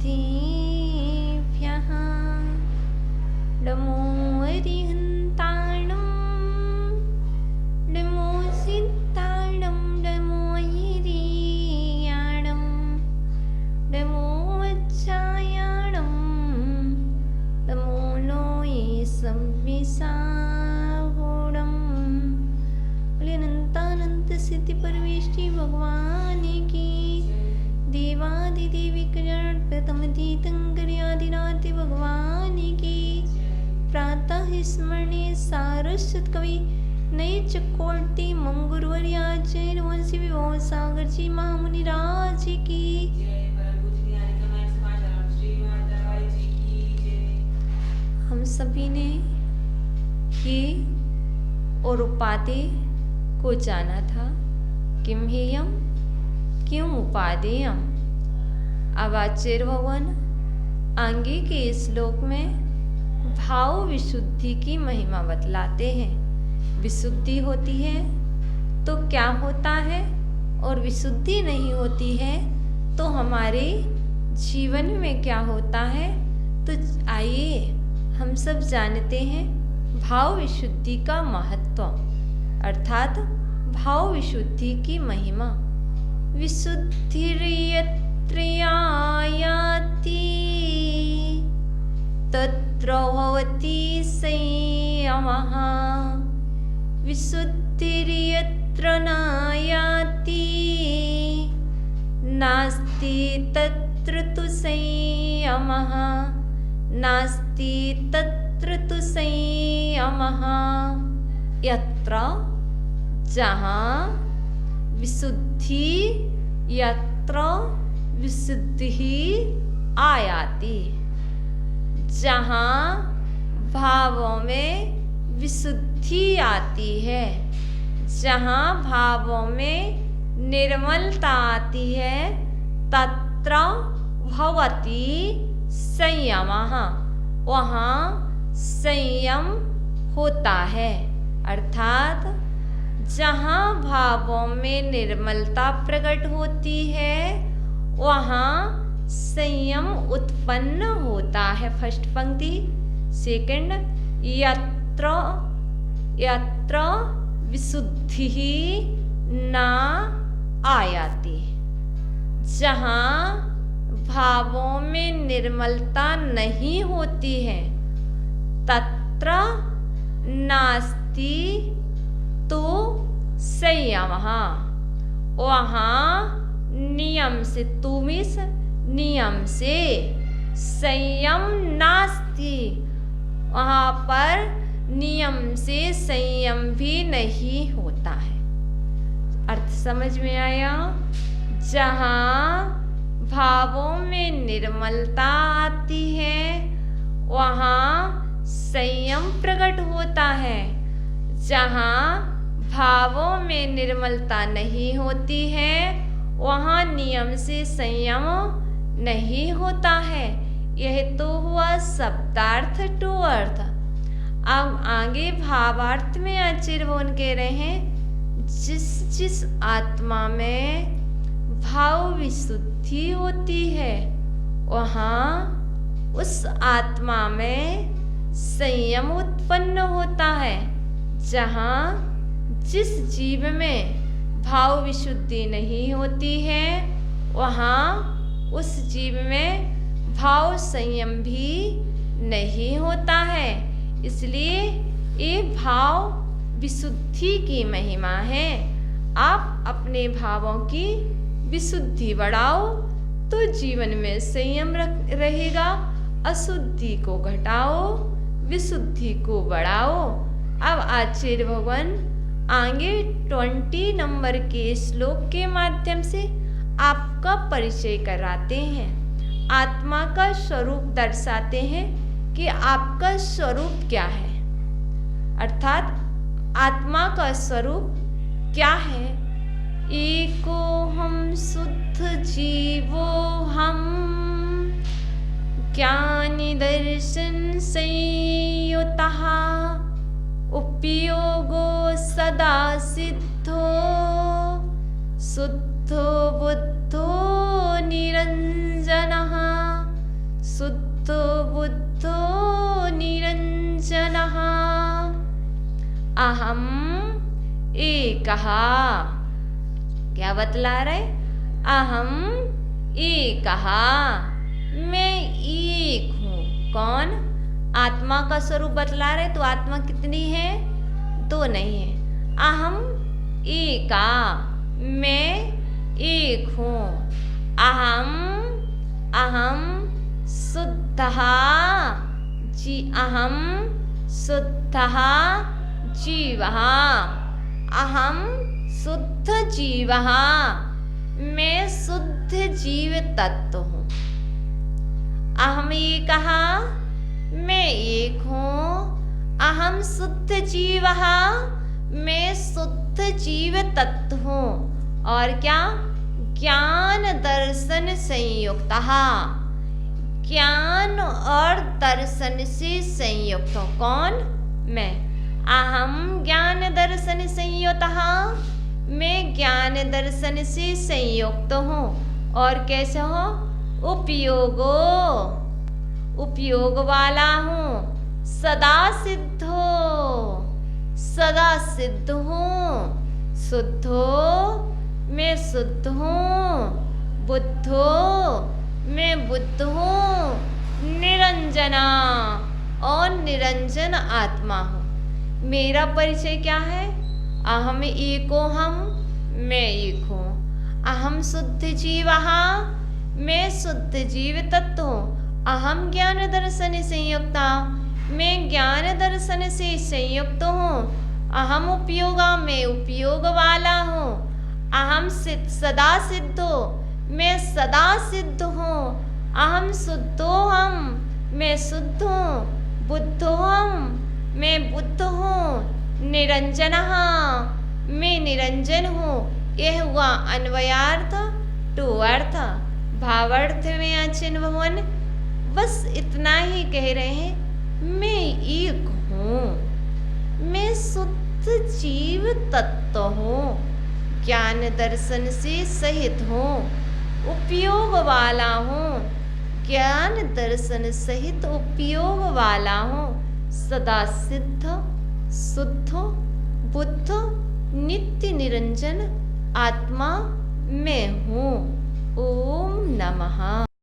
सिद्धिभ्यः नमो अरिहन्ताणं नमो सिद्धाणं नमो हिरियाणं नमो वज्रायाणं नमो लोये संविसागुणं। अनंतानंत सिद्धि परमेष्टि भगवान की देवादिदेवी कल्याण प्रथम तीर्थंकर्यादिनाथ भगवान की प्रातः स्मरणे सारस्वत कवि नये चकोटी मम गुरुवर्याचार्य वंशी विभव सागर जी महामुनि राज की। हम सभी ने ये और उपाधि को जाना था। किम हेयम क्यों उपादेयम। अब आचार्य भगवान आगे के श्लोक में भाव विशुद्धि की महिमा बतलाते हैं। विशुद्धि होती है तो क्या होता है और विशुद्धि नहीं होती है तो हमारे जीवन में क्या होता है। तो आइए हम सब जानते हैं भाव विशुद्धि का महत्व अर्थात भाव विशुद्धि की महिमा। विशुद्धिर्यत्र आयाति तत्र भवति संयमः विशुद्धिर्यत्र नायाति नास्ति तत्र तु संयमः नास्ति तत्र तु संयमः। यत्र जहाँ विशुद्धि यत्र विशुद्धि आयाति जहाँ भावों में विशुद्धि आती है जहाँ भावों में निर्मलता आती है तत्र भवति संयमः वहाँ संयम होता है। अर्थात जहाँ भावों में निर्मलता प्रकट होती है वहाँ संयम उत्पन्न होता है। फर्स्ट पंक्ति। सेकंड यत्र यत्र विशुद्धि न आयाति जहाँ भावों में निर्मलता नहीं होती है तत्र नास्ति तो संयमः वहाँ नियम से तुमिस नियम से संयम नास्ति वहाँ पर नियम से संयम भी नहीं होता है। अर्थ समझ में आया। जहाँ भावों में निर्मलता आती है वहाँ संयम प्रकट होता है। जहाँ भावों में निर्मलता नहीं होती है वहाँ नियम से संयम नहीं होता है। यह तो हुआ शब्दार्थ टू अर्थ। अब आगे भावार्थ में आचार्य भगवान कह रहे हैं जिस जिस आत्मा में भाव विशुद्धि होती है वहाँ उस आत्मा में संयम उत्पन्न होता है। जहाँ जिस जीव में भाव विशुद्धि नहीं होती है वहाँ उस जीव में भाव संयम भी नहीं होता है। इसलिए ये भाव विशुद्धि की महिमा है। आप अपने भावों की विशुद्धि बढ़ाओ तो जीवन में संयम रहेगा। अशुद्धि को घटाओ विशुद्धि को बढ़ाओ। अब आचार्य भगवान आगे 20 नंबर के श्लोक के माध्यम से आपका परिचय कराते हैं। आत्मा का स्वरूप दर्शाते हैं कि आपका स्वरूप क्या है। अर्थात आत्मा का स्वरूप क्या है। एको हम शुद्ध जीवो हम ज्ञानी दर्शन संयुतः उपयोगो सदा सिद्धो शुद्धो बुद्धो निरंजनः शुद्धो बुद्धो निरंजनः अहम एकः। क्या बतला रहे? अहम एकः, मैं एक हूँ। कौन? आत्मा का स्वरूप बतला रहे। तो आत्मा कितनी है? दो नहीं है। अहम एका, मैं एक हूँ। अहम शुद्धः अहम शुद्धः जीवः। अहम शुद्ध जीवः, मैं शुद्ध जीव तत्व हूँ। अहम एकः, मैं एक हूँ। अहम शुद्ध जीवः, मैं शुद्ध जीव तत्व हूँ। और क्या? ज्ञान दर्शन संयुक्तः, ज्ञान और दर्शन से संयुक्त हो। कौन? मैं। अहम ज्ञान दर्शन संयुक्तः, मैं ज्ञान दर्शन से संयुक्त हूँ। और कैसे हो? उपयोगो, उपयोग वाला हूँ। सदा सिद्ध हो, सदा सिद्ध हूँ। शुद्धो, मैं शुद्ध हूँ। बुद्धो, मैं बुद्ध हूँ। निरंजना, और निरंजन आत्मा हूँ। मेरा परिचय क्या है? अहम एको हम, मैं एक हूँ। अहम शुद्ध जीवः, मैं शुद्ध जीव तत्व हूँ। अहम ज्ञान दर्शन संयुक्ता, मैं ज्ञान दर्शन से संयुक्त हूँ। अहम उपयोगा, मैं उपयोग वाला हूँ। अहम सदा सिद्धो, मैं सदा सिद्ध हूँ। अहम शुद्धो हम, मैं शुद्ध हूँ। बुद्धो हम, मैं बुद्ध हूँ। निरंजनः, मैं निरंजन हूँ। यह हुआ अन्वयार्थ टू अर्थ। भावार्थ में यहाँ चिन्ह भवन बस इतना ही कह रहे हैं, मैं एक हूँ, मैं शुद्ध जीव तत्व हूँ। ज्ञान दर्शन से सहित हूँ, उपयोग वाला हूँ। ज्ञान दर्शन सहित उपयोग वाला हूँ। सदा सिद्ध, शुद्ध, बुद्ध, नित्य निरंजन आत्मा मैं हूँ। ओम नमः।